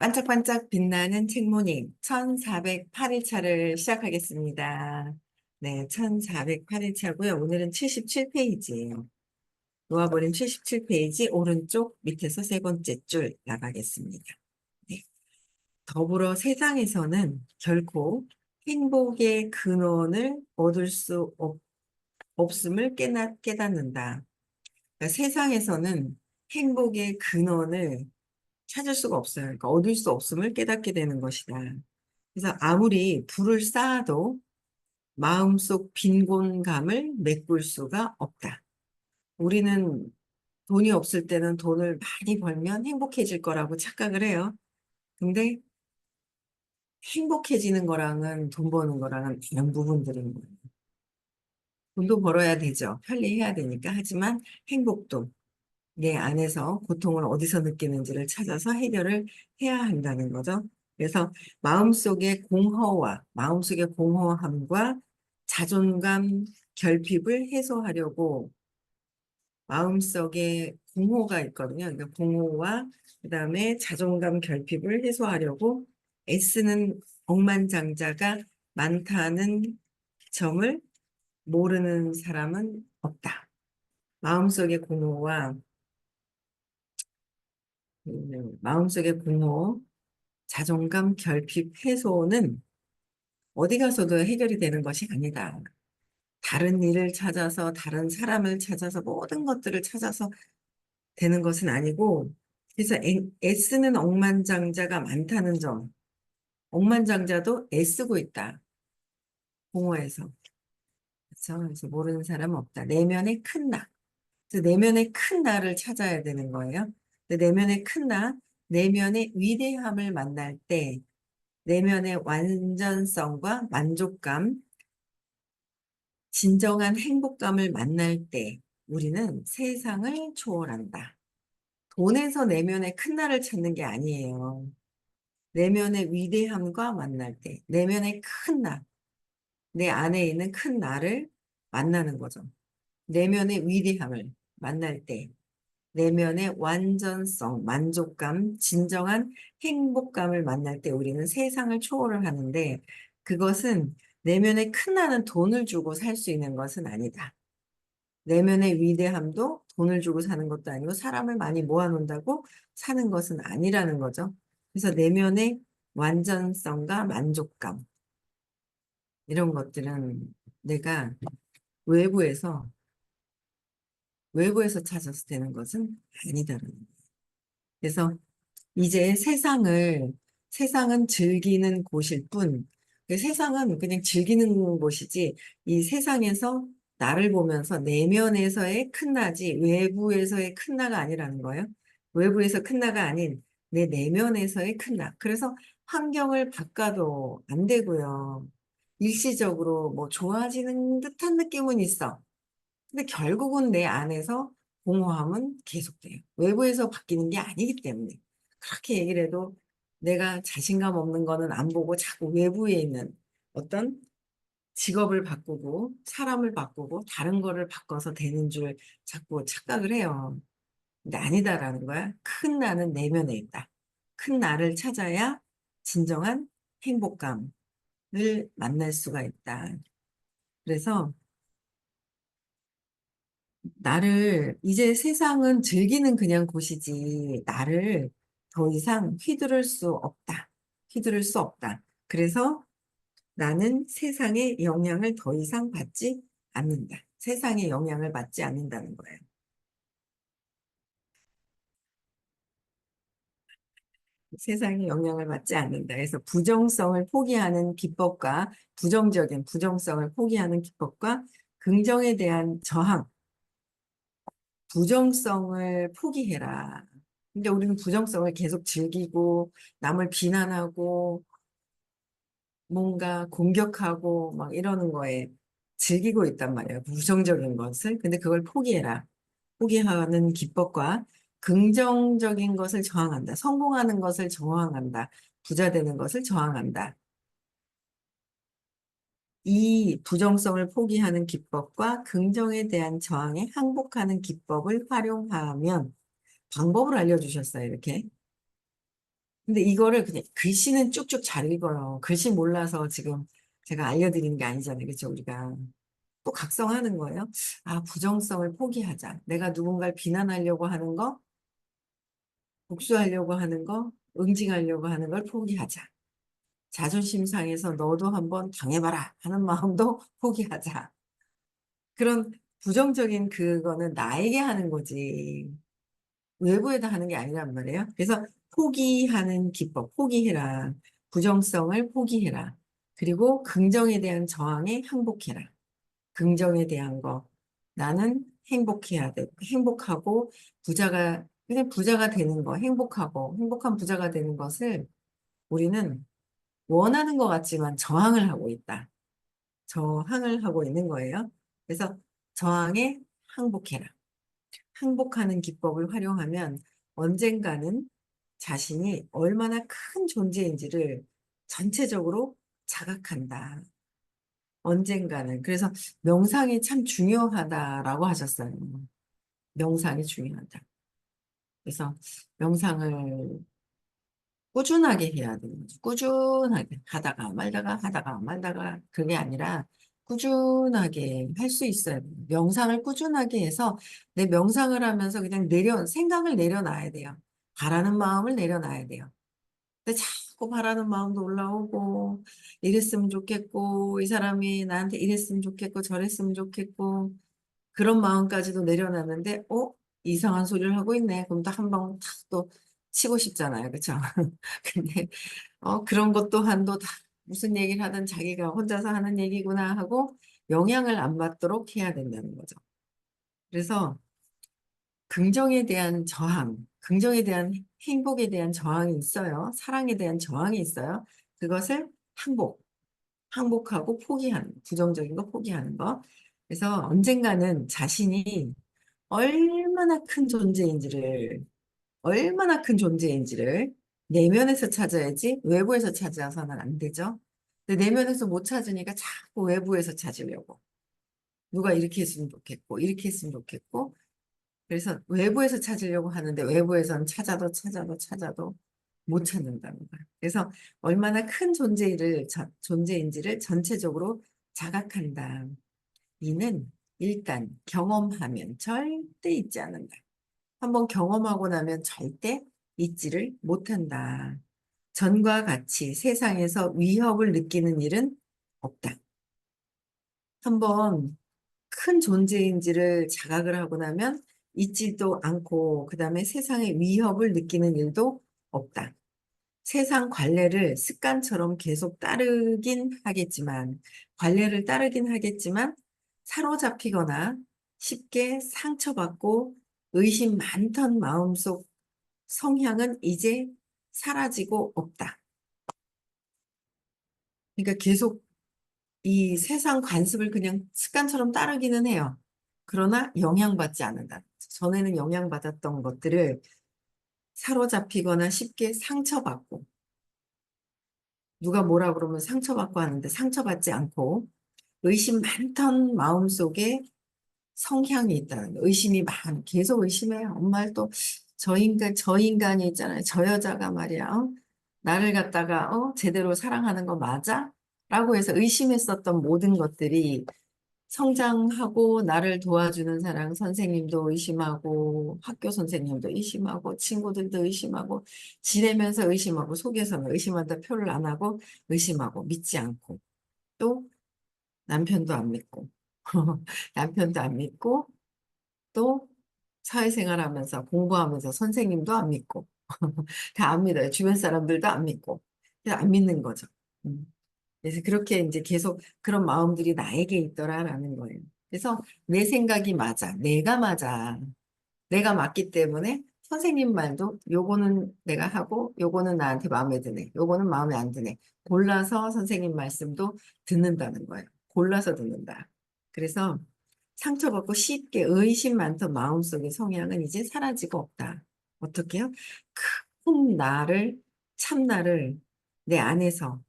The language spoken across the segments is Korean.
반짝반짝 빛나는 책모닝 1408일차를 시작하겠습니다. 네, 1408일차고요. 오늘은 77페이지예요. 놓아버린 77페이지 오른쪽 밑에서 세 번째 줄 나가겠습니다. 네. 더불어 세상에서는 결코 행복의 근원을 얻을 수 없음을 깨닫는다. 그러니까 세상에서는 행복의 근원을 찾을 수가 없어요. 그러니까 얻을 수 없음을 깨닫게 되는 것이다. 그래서 아무리 불을 쌓아도 마음속 빈곤감을 메꿀 수가 없다. 우리는 돈이 없을 때는 돈을 많이 벌면 행복해질 거라고 착각을 해요. 근데 행복해지는 거랑은 돈 버는 거랑은 다른 부분들인 거예요. 돈도 벌어야 되죠. 편리해야 되니까. 하지만 행복도 내 안에서 고통을 어디서 느끼는지를 찾아서 해결을 해야 한다는 거죠. 그래서 마음속의 공허함과 자존감 결핍을 해소하려고 마음속에 공허가 있거든요. 그러니까 공허와 그다음에 자존감 결핍을 해소하려고 애쓰는 억만장자가 많다는 점을 모르는 사람은 없다. 마음속의 공허와 마음속의 공허, 자존감 결핍 해소는 어디 가서도 해결이 되는 것이 아니다. 다른 일을 찾아서, 다른 사람을 찾아서, 모든 것들을 찾아서 되는 것은 아니고, 그래서 애쓰는 억만장자가 많다는 점, 억만장자도 애쓰고 있다. 공허에서. 그래서 모르는 사람은 없다. 내면의 큰 나. 그래서 내면의 큰 나를 찾아야 되는 거예요. 내면의 큰 나, 내면의 위대함을 만날 때, 내면의 완전성과 만족감, 진정한 행복감을 만날 때 우리는 세상을 초월한다. 돈에서 내면의 큰 나를 찾는 게 아니에요. 내면의 위대함과 만날 때, 내면의 큰 나, 내 안에 있는 큰 나를 만나는 거죠. 내면의 위대함을 만날 때, 내면의 완전성, 만족감, 진정한 행복감을 만날 때 우리는 세상을 초월을 하는데 그것은 내면의 큰 나는 돈을 주고 살 수 있는 것은 아니다. 내면의 위대함도 돈을 주고 사는 것도 아니고 사람을 많이 모아놓는다고 사는 것은 아니라는 거죠. 그래서 내면의 완전성과 만족감, 이런 것들은 내가 외부에서, 외부에서 찾아서 되는 것은 아니다라는 거예요. 그래서 이제 세상은 즐기는 곳일 뿐, 그 세상은 그냥 즐기는 곳이지, 이 세상에서 나를 보면서 내면에서의 큰 나지, 외부에서의 큰 나가 아니라는 거예요. 외부에서 큰 나가 아닌 내 내면에서의 큰 나. 그래서 환경을 바꿔도 안 되고요. 일시적으로 뭐 좋아지는 듯한 느낌은 있어. 근데 결국은 내 안에서 공허함은 계속돼요. 외부에서 바뀌는 게 아니기 때문에. 그렇게 얘기를 해도 내가 자신감 없는 거는 안 보고 자꾸 외부에 있는 어떤 직업을 바꾸고 사람을 바꾸고 다른 거를 바꿔서 되는 줄 자꾸 착각을 해요. 근데 아니다라는 거야. 큰 나는 내면에 있다. 큰 나를 찾아야 진정한 행복감을 만날 수가 있다. 그래서 이제 세상은 즐기는 그냥 곳이지, 나를 더 이상 휘두를 수 없다. 휘두를 수 없다. 그래서 나는 세상의 영향을 더 이상 받지 않는다. 세상의 영향을 받지 않는다는 거예요. 세상의 영향을 받지 않는다. 그래서 부정성을 포기하는 기법과 부정성을 포기하는 기법과 긍정에 대한 저항, 부정성을 포기해라. 근데 우리는 부정성을 계속 즐기고 남을 비난하고 뭔가 공격하고 막 이러는 거에 즐기고 있단 말이에요. 부정적인 것을. 근데 그걸 포기해라. 포기하는 기법과 긍정적인 것을 저항한다. 성공하는 것을 저항한다. 부자 되는 것을 저항한다. 이 부정성을 포기하는 기법과 긍정에 대한 저항에 항복하는 기법을 활용하면 방법을 알려주셨어요. 이렇게. 근데 이거를 그냥 글씨는 쭉쭉 잘 읽어요. 글씨 몰라서 지금 제가 알려드리는 게 아니잖아요. 그렇죠? 우리가 또 각성하는 거예요. 아, 부정성을 포기하자. 내가 누군가를 비난하려고 하는 거, 복수하려고 하는 거, 응징하려고 하는 걸 포기하자. 자존심 상해서 너도 한번 당해봐라 하는 마음도 포기하자. 그런 부정적인 그거는 나에게 하는 거지. 외부에다 하는 게 아니란 말이에요. 그래서 포기하는 기법, 포기해라. 부정성을 포기해라. 그리고 긍정에 대한 저항에 항복해라. 긍정에 대한 거. 나는 행복해야 돼. 행복하고 부자가, 그냥 부자가 되는 거, 행복하고, 행복한 부자가 되는 것을 우리는 원하는 것 같지만 저항을 하고 있다. 저항을 하고 있는 거예요. 그래서 저항에 항복해라. 항복하는 기법을 활용하면 언젠가는 자신이 얼마나 큰 존재인지를 전체적으로 자각한다. 언젠가는. 그래서 명상이 참 중요하다라고 하셨어요. 명상이 중요하다. 그래서 명상을 꾸준하게 해야 되는 거죠. 꾸준하게 하다가 말다가 하다가 말다가 그게 아니라 꾸준하게 할 수 있어야 돼요. 명상을 꾸준하게 해서 내 명상을 하면서 그냥 생각을 내려놔야 돼요. 바라는 마음을 내려놔야 돼요. 근데 자꾸 바라는 마음도 올라오고 이랬으면 좋겠고 이 사람이 나한테 이랬으면 좋겠고 저랬으면 좋겠고 그런 마음까지도 내려놨는데 이상한 소리를 하고 있네. 그럼 또 한 방 탁 또 치고 싶잖아요. 그렇죠? 근데 그런 것 또한도 다 무슨 얘기를 하든 자기가 혼자서 하는 얘기구나 하고 영향을 안 받도록 해야 된다는 거죠. 그래서 긍정에 대한 저항, 긍정에 대한 행복에 대한 저항이 있어요. 사랑에 대한 저항이 있어요. 그것을 항복하고 포기하는, 부정적인 거 포기하는 거. 그래서 언젠가는 자신이 얼마나 큰 존재인지를, 얼마나 큰 존재인지를 내면에서 찾아야지 외부에서 찾아서는 안 되죠. 근데 내면에서 못 찾으니까 자꾸 외부에서 찾으려고. 누가 이렇게 했으면 좋겠고, 이렇게 했으면 좋겠고. 그래서 외부에서 찾으려고 하는데 외부에서는 찾아도 못 찾는다는 거예요. 그래서 얼마나 큰 존재인지를 전체적으로 자각한다. 이는 일단 경험하면 절대 잊지 않는다. 한번 경험하고 나면 절대 잊지를 못한다. 전과 같이 세상에서 위협을 느끼는 일은 없다. 한번 큰 존재인지를 자각을 하고 나면 잊지도 않고 그다음에 세상의 위협을 느끼는 일도 없다. 세상 관례를 습관처럼 계속 관례를 따르긴 하겠지만 사로잡히거나 쉽게 상처받고 의심 많던 마음속 성향은 이제 사라지고 없다. 그러니까 계속 이 세상 관습을 그냥 습관처럼 따르기는 해요. 그러나 영향받지 않는다. 전에는 영향받았던 것들을 사로잡히거나 쉽게 상처받고 누가 뭐라 그러면 상처받고 하는데 상처받지 않고 의심 많던 마음속에 성향이 있다는 거. 계속 의심해요. 엄마를 또 저 인간이 있잖아요. 저 여자가 말이야. 나를 갖다가 제대로 사랑하는 거 맞아? 라고 해서 의심했었던 모든 것들이 성장하고 나를 도와주는 사람 선생님도 의심하고 학교 선생님도 의심하고 친구들도 의심하고 지내면서 의심하고 속에서는 의심한다 표를 안 하고 의심하고 믿지 않고 또 남편도 안 믿고 남편도 안 믿고 또 사회생활 하면서 공부하면서 선생님도 안 믿고 다 안 믿어요. 주변 사람들도 안 믿고 그냥 안 믿는 거죠. 음. 그래서 그렇게 이제 계속 그런 마음들이 나에게 있더라라는 거예요. 그래서 내 생각이 맞아. 내가 맞아. 내가 맞기 때문에 선생님 말도 요거는 내가 하고 요거는 나한테 마음에 드네. 요거는 마음에 안 드네. 골라서 선생님 말씀도 듣는다는 거예요. 골라서 듣는다. 그래서 상처받고 쉽게 의심 많던 마음속의 성향은 이제 사라지고 없다. 어떻게요? 큰 나를, 참나를 내 안에서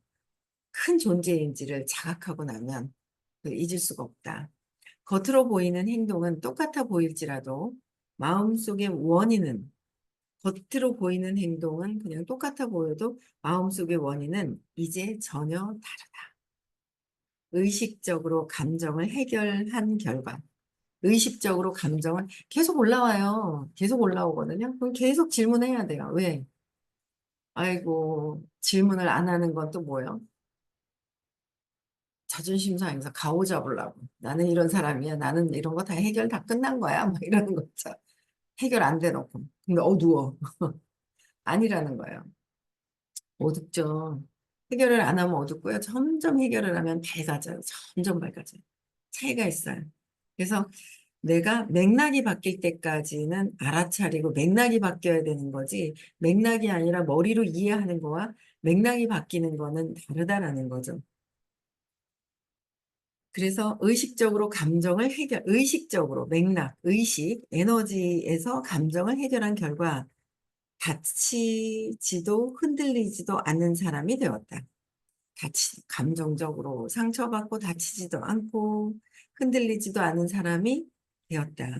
큰 존재인지를 자각하고 나면 잊을 수가 없다. 겉으로 보이는 행동은 똑같아 보일지라도 마음속의 원인은 겉으로 보이는 행동은 그냥 똑같아 보여도 마음속의 원인은 이제 전혀 다르다. 의식적으로 감정을 해결한 결과, 의식적으로 감정은 계속 올라와요. 계속 올라오거든요. 그럼 계속 질문해야 돼요. 왜? 아이고, 질문을 안 하는 건 또 뭐예요? 자존심 상해서 가오 잡으려고. 나는 이런 사람이야. 나는 이런 거 다 해결 다 끝난 거야. 막 이러는 거죠. 해결 안 돼놓고. 근데 어두워. 아니라는 거예요. 어둡죠. 해결을 안 하면 어둡고요. 점점 해결을 하면 밝아져요. 점점 밝아져요. 차이가 있어요. 그래서 내가 맥락이 바뀔 때까지는 알아차리고 맥락이 바뀌어야 되는 거지, 맥락이 아니라 머리로 이해하는 거와 맥락이 바뀌는 거는 다르다라는 거죠. 그래서 의식적으로 감정을 의식적으로 맥락, 의식, 에너지에서 감정을 해결한 결과 다치지도 흔들리지도 않는 사람이 되었다. 감정적으로 상처받고 다치지도 않고 흔들리지도 않은 사람이 되었다.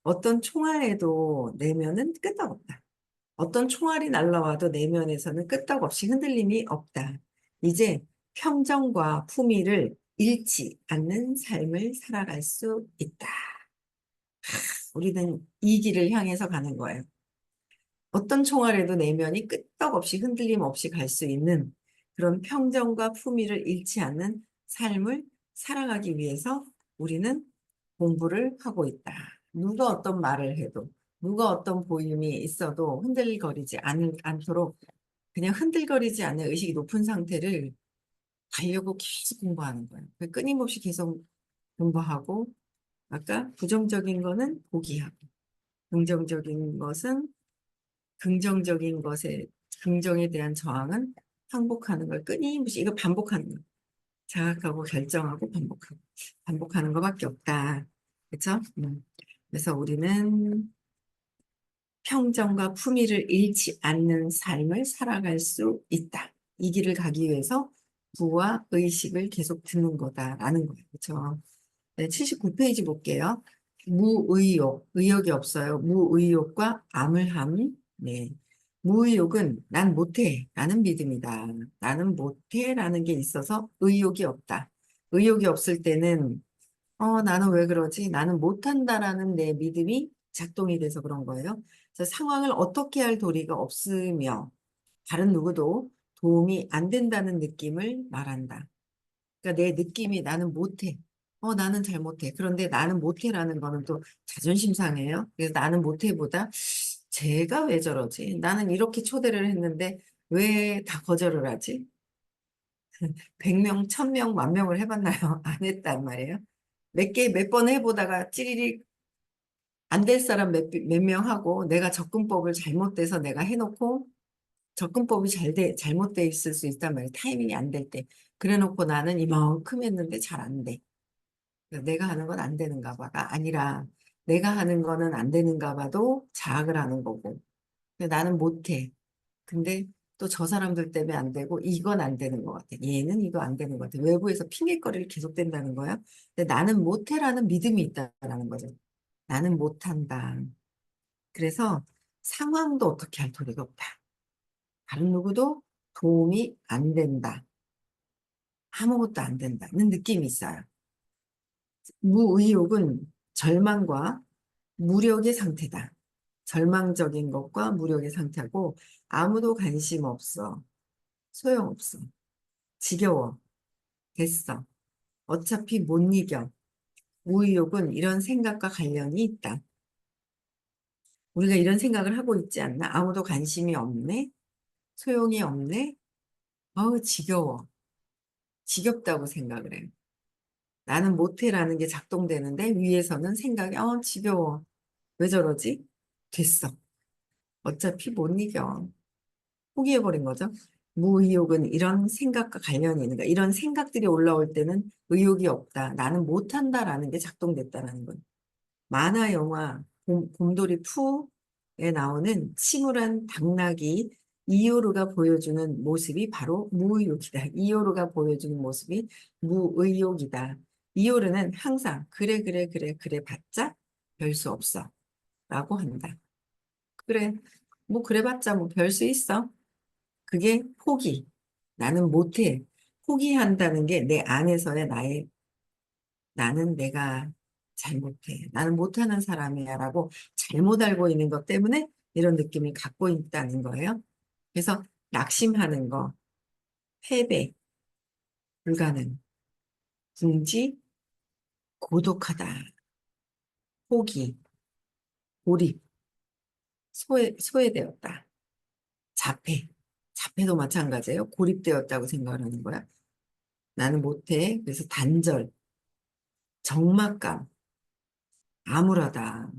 어떤 총알에도 내면은 끄떡없다. 어떤 총알이 날라와도 내면에서는 끄떡없이 흔들림이 없다. 이제 평정과 품위를 잃지 않는 삶을 살아갈 수 있다. 우리는 이 길을 향해서 가는 거예요. 어떤 총알에도 내면이 끄떡없이 흔들림 없이 갈 수 있는 그런 평정과 품위를 잃지 않는 삶을 살아가기 위해서 우리는 공부를 하고 있다. 누가 어떤 말을 해도, 누가 어떤 보임이 있어도 않도록 그냥 흔들거리지 않는 의식이 높은 상태를 가려고 계속 공부하는 거예요. 끊임없이 계속 공부하고, 아까 부정적인 거는 포기하고, 긍정적인 것은 긍정적인 것에, 긍정에 대한 저항은 항복하는 걸 끊임없이, 이거 반복하는 거. 자각하고 결정하고 반복하고, 반복하는 것밖에 없다. 그쵸? 그래서 우리는 평정과 품위를 잃지 않는 삶을 살아갈 수 있다. 이 길을 가기 위해서 부와 의식을 계속 듣는 거다라는 거예요. 그쵸? 네, 79페이지 볼게요. 무의욕, 의욕이 없어요. 무의욕과 암울함. 네. 무의욕은 난 못해 라는 믿음이다. 나는 못해 라는 게 있어서 의욕이 없다. 의욕이 없을 때는 나는 왜 그러지? 나는 못한다라는 내 믿음이 작동이 돼서 그런 거예요. 그래서 상황을 어떻게 할 도리가 없으며 다른 누구도 도움이 안 된다는 느낌을 말한다. 그러니까 내 느낌이 나는 못해. 나는 잘 못해. 그런데 나는 못해라는 거는 또 자존심 상해요. 그래서 나는 못해보다 제가 왜 저러지? 나는 이렇게 초대를 했는데 왜 다 거절을 하지? 100명, 1000명, 10,000명을 해봤나요? 안 했단 말이에요. 몇 번 해보다가 찌리리 안 될 사람 몇 명 하고 내가 접근법을 잘못돼서 내가 해놓고 접근법이 잘못돼 있을 수 있단 말이에요. 타이밍이 안 될 때. 그래 놓고 나는 이만큼 했는데 잘 안 돼. 내가 하는 건 안 되는가 봐가 아니라 내가 하는 거는 안 되는가 봐도 자학을 하는 거고. 근데 나는 못해. 근데 또 저 사람들 때문에 안 되고 이건 안 되는 것 같아. 얘는 이거 안 되는 것 같아. 외부에서 핑계거리를 계속 댄다는 거야. 근데 나는 못해라는 믿음이 있다라는 거죠. 나는 못한다. 그래서 상황도 어떻게 할 도리가 없다. 다른 누구도 도움이 안 된다. 아무것도 안 된다는 느낌이 있어요. 무의욕은 절망과 무력의 상태다. 절망적인 것과 무력의 상태고 아무도 관심 없어. 소용없어. 지겨워. 됐어. 어차피 못 이겨. 무의욕은 이런 생각과 관련이 있다. 우리가 이런 생각을 하고 있지 않나? 아무도 관심이 없네? 소용이 없네? 어우, 지겨워. 지겹다고 생각을 해요. 나는 못해라는 게 작동되는데 위에서는 생각이 지겨워. 왜 저러지? 됐어. 어차피 못 이겨. 포기해버린 거죠. 무의욕은 이런 생각과 관련이 있는 거야. 이런 생각들이 올라올 때는 의욕이 없다. 나는 못한다라는 게 작동됐다라는 거예요. 만화 영화 곰돌이 푸에 나오는 침울한 당나귀 이요루가 보여주는 모습이 바로 무의욕이다. 이요루가 보여주는 모습이 무의욕이다. 이요루는 항상 그래 그래 그래 그래 봤자 별 수 없어 라고 한다. 그래 뭐 그래봤자 뭐 별 수 있어. 그게 포기. 나는 못해. 포기한다는 게 내 안에서의 나는 내가 잘 못해. 나는 못하는 사람이야 라고 잘못 알고 있는 것 때문에 이런 느낌을 갖고 있다는 거예요. 그래서 낙심하는 거, 패배, 불가능, 궁지, 고독하다, 포기, 고립, 소외되었다, 자폐. 자폐도 마찬가지예요. 고립되었다고 생각을 하는 거야. 나는 못해. 그래서 단절, 적막감, 암울하다,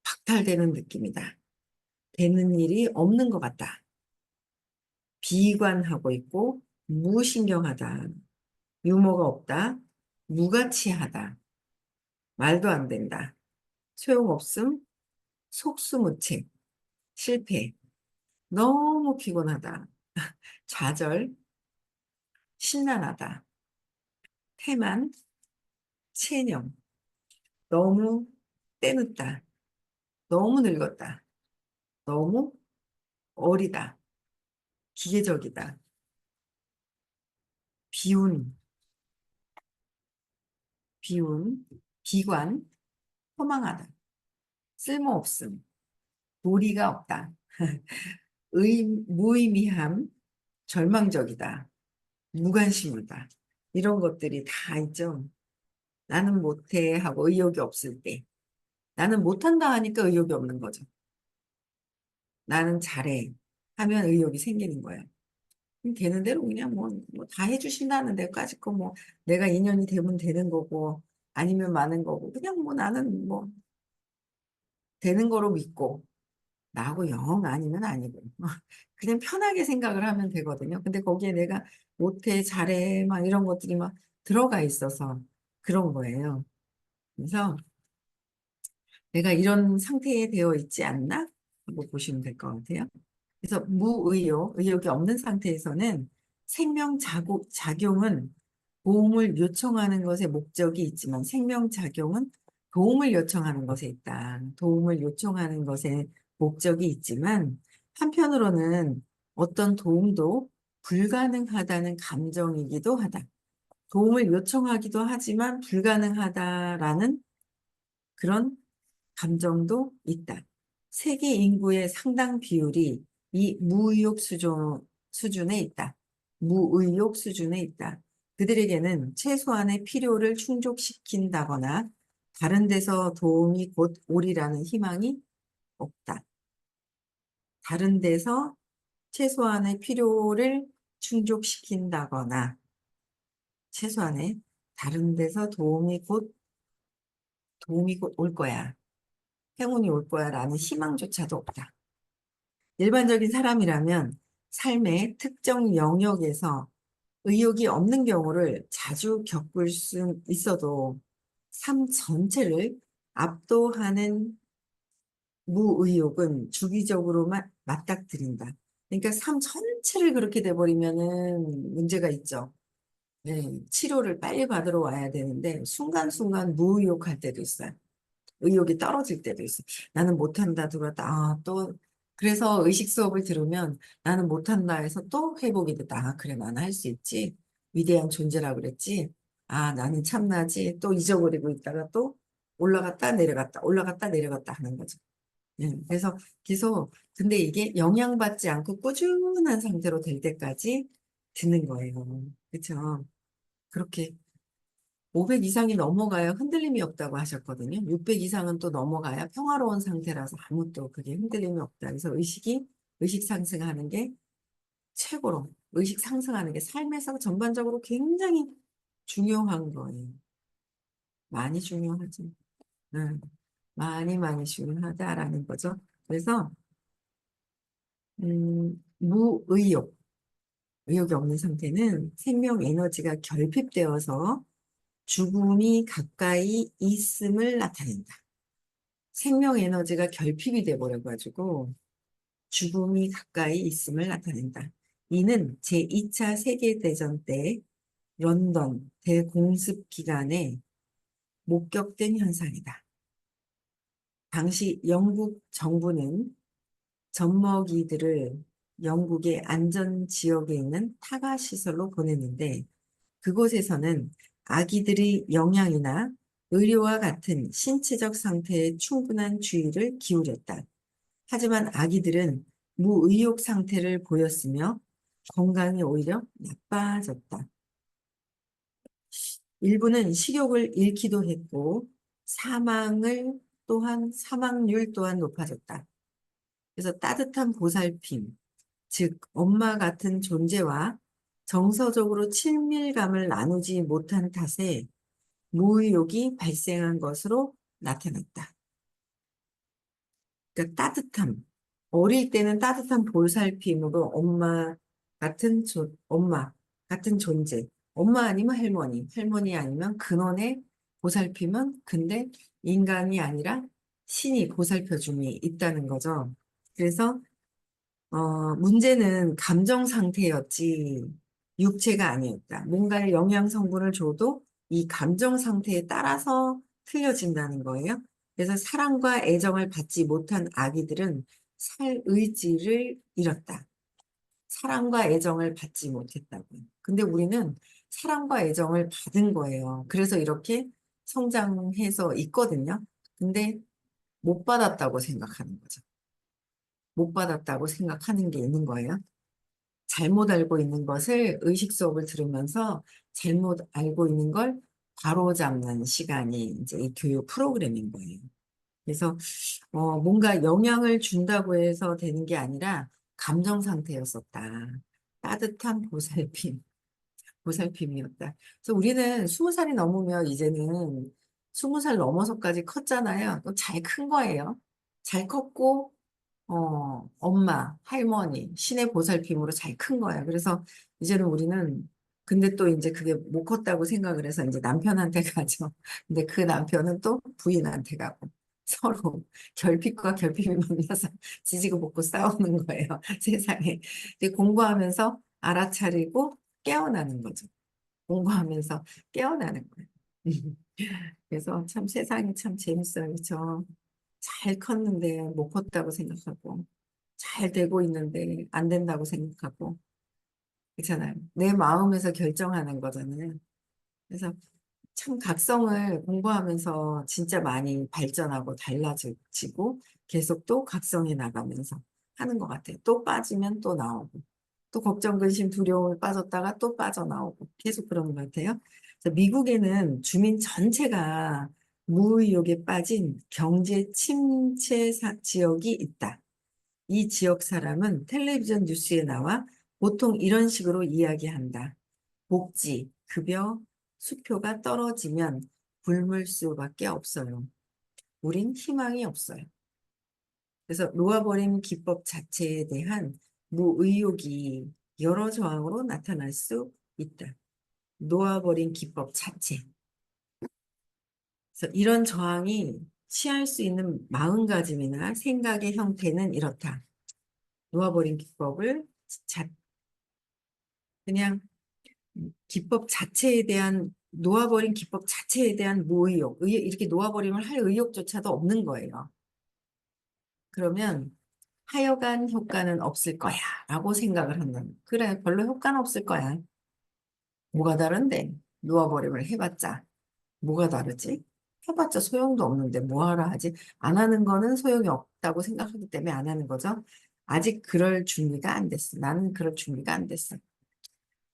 박탈되는 느낌이다. 되는 일이 없는 것 같다. 비관하고 있고, 무신경하다, 유머가 없다, 무가치하다, 말도 안 된다, 소용없음, 속수무책, 실패, 너무 피곤하다, 좌절, 심란하다, 태만, 체념, 너무 때늦다, 너무 늙었다, 너무 어리다, 기계적이다, 비운, 비운, 비관, 허망하다, 쓸모없음, 도리가 없다, 무의미함, 절망적이다, 무관심하다. 이런 것들이 다 있죠. 나는 못해 하고 의욕이 없을 때. 나는 못한다 하니까 의욕이 없는 거죠. 나는 잘해 하면 의욕이 생기는 거예요. 되는 대로 그냥 뭐 다 해주신다는 데까지 거 뭐 내가 인연이 되면 되는 거고 아니면 많은 거고 그냥 뭐 나는 뭐 되는 거로 믿고 나하고 영 아니면 아니고 그냥 편하게 생각을 하면 되거든요. 근데 거기에 내가 못해 잘해 막 이런 것들이 막 들어가 있어서 그런 거예요. 그래서 내가 이런 상태에 되어 있지 않나 하고 보시면 될 것 같아요. 그래서 의욕이 없는 상태에서는 작용은 도움을 요청하는 것에 목적이 있지만 생명작용은 도움을 요청하는 것에 있다. 도움을 요청하는 것에 목적이 있지만 한편으로는 어떤 도움도 불가능하다는 감정이기도 하다. 도움을 요청하기도 하지만 불가능하다라는 그런 감정도 있다. 세계 인구의 상당 비율이 이 수준에 있다. 무의욕 수준에 있다. 그들에게는 최소한의 필요를 충족시킨다거나 다른 데서 도움이 곧 오리라는 희망이 없다. 다른 데서 최소한의 필요를 충족시킨다거나 최소한의 다른 데서 도움이 곧 올 거야. 행운이 올 거야 라는 희망조차도 없다. 일반적인 사람이라면 삶의 특정 영역에서 의욕이 없는 경우를 자주 겪을 수 있어도 삶 전체를 압도하는 무의욕은 주기적으로만 맞닥뜨린다. 그러니까 삶 전체를 그렇게 돼버리면은 문제가 있죠. 네, 치료를 빨리 받으러 와야 되는데 순간순간 무의욕할 때도 있어요. 의욕이 떨어질 때도 있어. 나는 못한다 들었다. 그래서 의식 수업을 들으면 나는 못한다 해서 또 회복이 됐다. 아, 그래, 나는 할 수 있지. 위대한 존재라 그랬지. 아, 나는 참나지. 또 잊어버리고 있다가 또 올라갔다 내려갔다 하는 거죠. 그래서 계속, 근데 이게 영향받지 않고 꾸준한 상태로 될 때까지 듣는 거예요. 그렇죠? 그렇게 500 이상이 넘어가야 흔들림이 없다고 하셨거든요. 600 이상은 또 넘어가야 평화로운 상태라서 아무것도 그게 흔들림이 없다. 그래서 의식 상승하는 게 최고로, 의식 상승하는 게 삶에서 전반적으로 굉장히 중요한 거예요. 많이 중요하죠. 응. 많이 중요하다라는 거죠. 그래서, 의욕이 없는 상태는 생명 에너지가 결핍되어서 죽음이 가까이 있음을 나타낸다. 생명 에너지가 결핍이 돼 버려가지고 죽음이 가까이 있음을 나타낸다. 이는 제2차 세계대전 때 런던 대공습 기간에 목격된 현상이다. 당시 영국 정부는 젖먹이들을 영국의 안전 지역에 있는 타가 시설로 보냈는데 그곳에서는 아기들의 영양이나 의료와 같은 신체적 상태에 충분한 주의를 기울였다. 하지만 아기들은 무의욕 상태를 보였으며 건강이 오히려 나빠졌다. 일부는 식욕을 잃기도 했고 사망률 또한 높아졌다. 그래서 따뜻한 보살핌, 즉 엄마 같은 존재와 정서적으로 친밀감을 나누지 못한 탓에 무의욕이 발생한 것으로 나타났다. 그러니까 따뜻함. 어릴 때는 따뜻한 보살핌으로 엄마 같은 존재. 엄마 아니면 할머니, 할머니 아니면 근원의 보살핌은 근데 인간이 아니라 신이 보살펴줌이 있다는 거죠. 그래서 문제는 감정 상태였지 육체가 아니었다. 뭔가의 영양 성분을 줘도 이 감정 상태에 따라서 틀려진다는 거예요. 그래서 사랑과 애정을 받지 못한 아기들은 살 의지를 잃었다. 사랑과 애정을 받지 못했다고요. 근데 우리는 사랑과 애정을 받은 거예요. 그래서 이렇게 성장해서 있거든요. 근데 못 받았다고 생각하는 거죠. 못 받았다고 생각하는 게 있는 거예요. 잘못 알고 있는 것을 의식 수업을 들으면서 잘못 알고 있는 걸 바로잡는 시간이 이제 이 교육 프로그램인 거예요. 그래서 뭔가 영향을 준다고 해서 되는 게 아니라 감정 상태였었다. 따뜻한 보살핌이었다. 그래서 우리는 20살이 넘으면 이제는 20살 넘어서까지 컸잖아요. 잘 큰 거예요. 잘 컸고 엄마, 할머니, 신의 보살핌으로 잘 큰 거예요. 그래서 이제는 우리는, 근데 또 이제 그게 못 컸다고 생각을 해서 이제 남편한테 가죠. 근데 그 남편은 또 부인한테 가고 서로 결핍과 결핍이 만나서 지지고 볶고 싸우는 거예요. 세상에. 근데 공부하면서 알아차리고 깨어나는 거죠. 공부하면서 깨어나는 거예요. 그래서 참 세상이 참 재밌어요. 그렇죠? 잘 컸는데 못 컸다고 생각하고 잘 되고 있는데 안 된다고 생각하고 그렇잖아요. 내 마음에서 결정하는 거잖아요. 그래서 참 각성을 공부하면서 진짜 많이 발전하고 달라지고 계속 또 각성해 나가면서 하는 것 같아요. 또 빠지면 또 나오고 또 걱정, 근심, 두려움에 빠졌다가 또 빠져나오고 계속 그러는 것 같아요. 그래서 미국에는 주민 전체가 무의욕에 빠진 경제 침체 지역이 있다. 이 지역 사람은 텔레비전 뉴스에 나와 보통 이런 식으로 이야기한다. 복지, 급여, 수표가 떨어지면 굶을 수밖에 없어요. 우린 희망이 없어요. 그래서 놓아버림 기법 자체에 대한 무의욕이 여러 저항으로 나타날 수 있다. 놓아버린 기법 자체. 그래서 이런 저항이 취할 수 있는 마음가짐이나 생각의 형태는 이렇다. 놓아버린 기법을 자, 그냥 기법 자체에 대한 놓아버린 기법 자체에 대한 무의욕, 이렇게 놓아버리면 할 의욕조차도 없는 거예요. 그러면 하여간 효과는 없을 거야 라고 생각을 한다면 그래 별로 효과는 없을 거야. 뭐가 다른데 놓아버림을 해봤자 뭐가 다르지? 해봤자 소용도 없는데 뭐하러 하지? 안 하는 거는 소용이 없다고 생각하기 때문에 안 하는 거죠. 아직 그럴 준비가 안 됐어. 나는 그럴 준비가 안 됐어.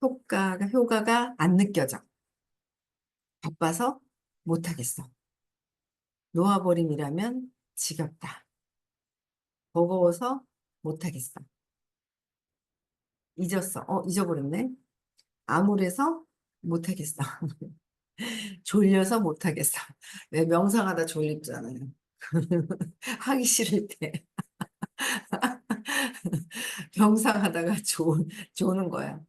효과가 안 느껴져. 바빠서 못하겠어. 놓아버림이라면 지겹다. 버거워서 못하겠어. 잊었어. 잊어버렸네. 암울해서 못하겠어. 졸려서 못하겠어. 왜 명상하다 졸립잖아요. 하기 싫을 때 명상하다가 조는 거야.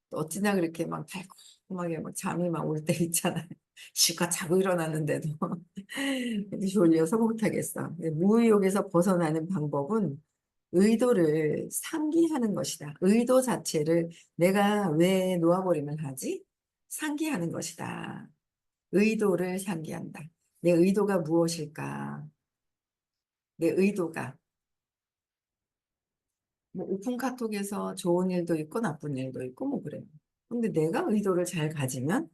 어찌나 그렇게 막 달콤하게 막 잠이 막 올 때 있잖아요. 실컷 자고 일어났는데도 근데 졸려서 못하겠어. 무의욕에서 벗어나는 방법은 의도를 상기하는 것이다. 의도 자체를 내가 왜 놓아버리면 하지? 상기하는 것이다. 의도를 상기한다. 내 의도가 무엇일까? 내 의도가 뭐 오픈 카톡에서 좋은 일도 있고 나쁜 일도 있고 뭐 그래요. 근데 내가 의도를 잘 가지면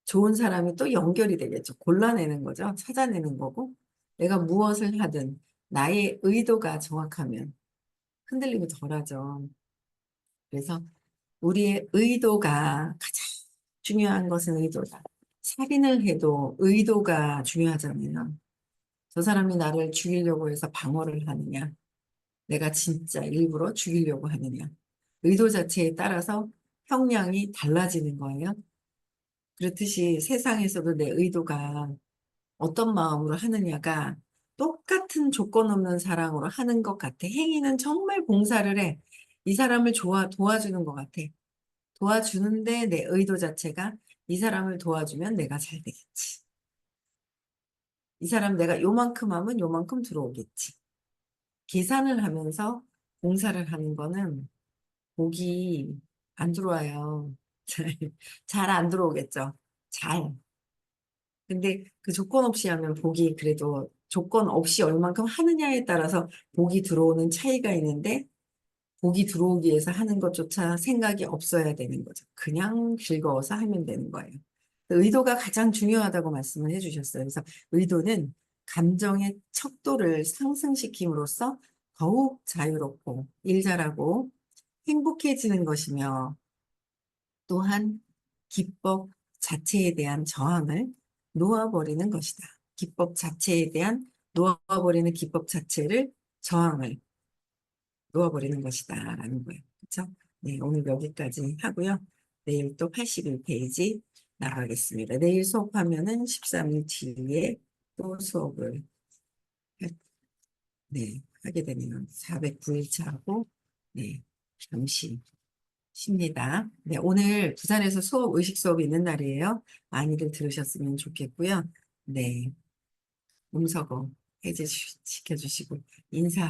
좋은 사람이 또 연결이 되겠죠. 골라내는 거죠. 찾아내는 거고. 내가 무엇을 하든 나의 의도가 정확하면 흔들림이 덜하죠. 그래서 우리의 의도가 가장 중요한 것은 의도다. 살인을 해도 의도가 중요하잖아요. 저 사람이 나를 죽이려고 해서 방어를 하느냐, 내가 진짜 일부러 죽이려고 하느냐. 의도 자체에 따라서 형량이 달라지는 거예요. 그렇듯이 세상에서도 내 의도가 어떤 마음으로 하느냐가 똑같은 조건 없는 사랑으로 하는 것 같아. 행위는 정말 봉사를 해. 이 사람을 도와주는 것 같아. 도와주는데 내 의도 자체가 이 사람을 도와주면 내가 잘 되겠지. 이 사람 내가 요만큼 하면 요만큼 들어오겠지. 계산을 하면서 봉사를 하는 거는 복이 안 들어와요. 잘 안 들어오겠죠. 잘. 근데 그 조건 없이 하면 복이 그래도 조건 없이 얼만큼 하느냐에 따라서 복이 들어오는 차이가 있는데 복이 들어오기 위해서 하는 것조차 생각이 없어야 되는 거죠. 그냥 즐거워서 하면 되는 거예요. 의도가 가장 중요하다고 말씀을 해주셨어요. 그래서 의도는 감정의 척도를 상승시킴으로써 더욱 자유롭고 일 잘하고 행복해지는 것이며 또한 기법 자체에 대한 저항을 놓아버리는 것이다. 기법 자체에 대한 놓아버리는 기법 자체를 저항을 놓아버리는 것이다. 라는 거예요. 그렇죠? 네, 오늘 여기까지 하고요. 내일 또 81페이지 나가겠습니다. 내일 수업하면은 13일 뒤에 또 수업을 네, 하게 되네요. 409일차하고 네, 잠시 쉽니다. 네, 오늘 부산에서 의식 수업이 있는 날이에요. 많이들 들으셨으면 좋겠고요. 네, 음서거 해제 시켜주시고 인사